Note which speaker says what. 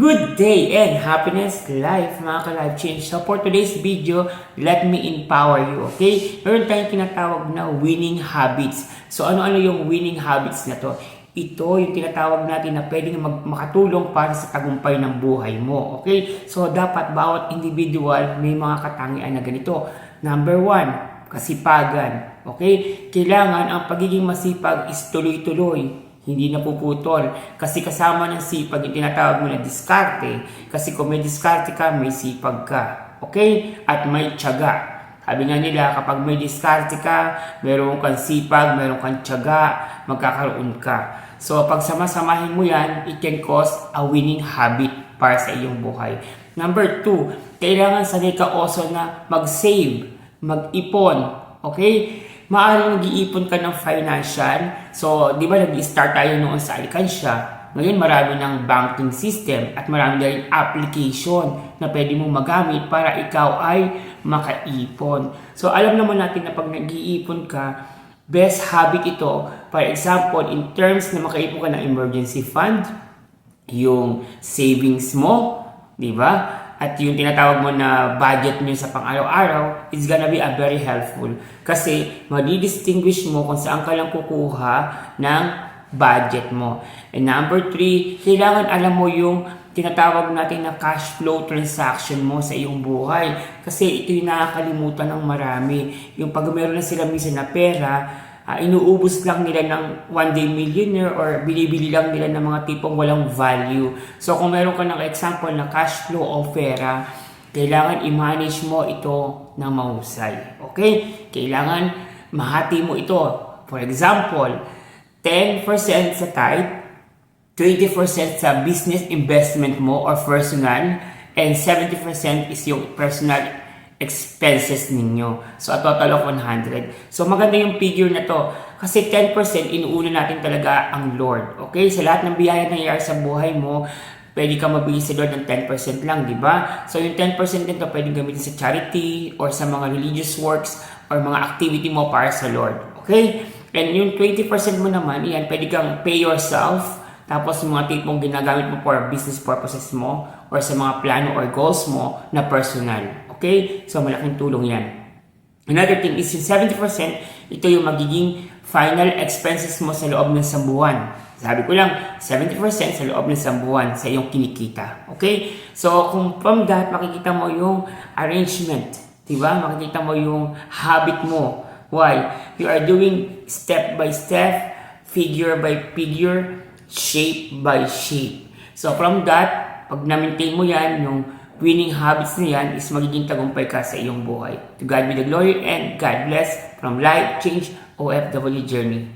Speaker 1: Good day and happiness life mga ka-life change. So for today's video, let me empower you, okay? Meron tayong tinatawag na winning habits. So ano-ano yung winning habits na to? Ito yung tinatawag natin na pwedeng makatulong para sa tagumpay ng buhay mo, okay? So dapat bawat individual may mga katangian na ganito. Number 1, kasipagan, okay? Kailangan ang pagiging masipag is tuloy-tuloy. Hindi napuputol. Kasi kasama ng sipag, yung tinatawag mo na diskarte. Kasi kung may diskarte ka, may sipag ka. Okay? At may tiyaga. Sabi nga nila, kapag may diskarte ka, meron kang sipag, meron kang tiyaga, magkakaroon ka. So, pag samasamahin mo yan, it can cause a winning habit para sa iyong buhay. Number 2, kailangan sanay ka also na mag-save, mag-ipon. Okay? Maaaring nag-iipon ka ng financial. So, di ba nag-start tayo noon sa alkansya? Ngayon marami ng banking system at marami na rin application na pwede mong magamit para ikaw ay makaipon. So, alam naman natin na pag nag-iipon ka, best habit ito. For example, in terms na makaipon ka ng emergency fund, yung savings mo, di ba? At yung tinatawag mo na budget mo sa pang-araw-araw, it's gonna be a very helpful. Kasi madidistinguish mo kung saan ka lang kukuha ng budget mo. And number 3, kailangan alam mo yung tinatawag natin na cash flow transaction mo sa iyong buhay. Kasi ito yung nakakalimutan ng marami. Yung pag meron na sila minsan na pera, inuubos lang nila ng one day millionaire or binibili lang nila ng mga tipong walang value. So kung meron ka ng example na cash flow o pera, kailangan i-manage mo ito ng mahusay. Okay? Kailangan mahati mo ito. For example, 10% sa tithe, 20% sa business investment mo or personal, and 70% is yung personal expenses ninyo. So, a total of 100. So, maganda yung figure na to. Kasi 10% inuuna natin talaga ang Lord. Okay? Sa lahat ng biyaya na nangyayari sa buhay mo, pwede ka mabigay sa Lord ng 10% lang, di ba? So, yung 10% nito pwede gamitin sa charity or sa mga religious works or mga activity mo para sa Lord. Okay? And yung 20% mo naman, yan, pwede kang pay yourself. Tapos, yung mga tipong ginagamit mo for business purposes mo or sa mga plano or goals mo na personal. Okay? So, malaking tulong yan. Another thing is yung 70%, ito yung magiging final expenses mo sa loob ng isang buwan. Sabi ko lang, 70% sa loob ng isang buwan sa iyong kinikita. Okay? So, kung from that, makikita mo yung arrangement. Diba? Makikita mo yung habit mo. Why? You are doing step by step, figure by figure, shape by shape. So, from that, pag na-maintain mo yan, yung winning habits na yan is magiging tagumpay ka sa iyong buhay. To God be the glory and God bless from Life Change OFW Journey.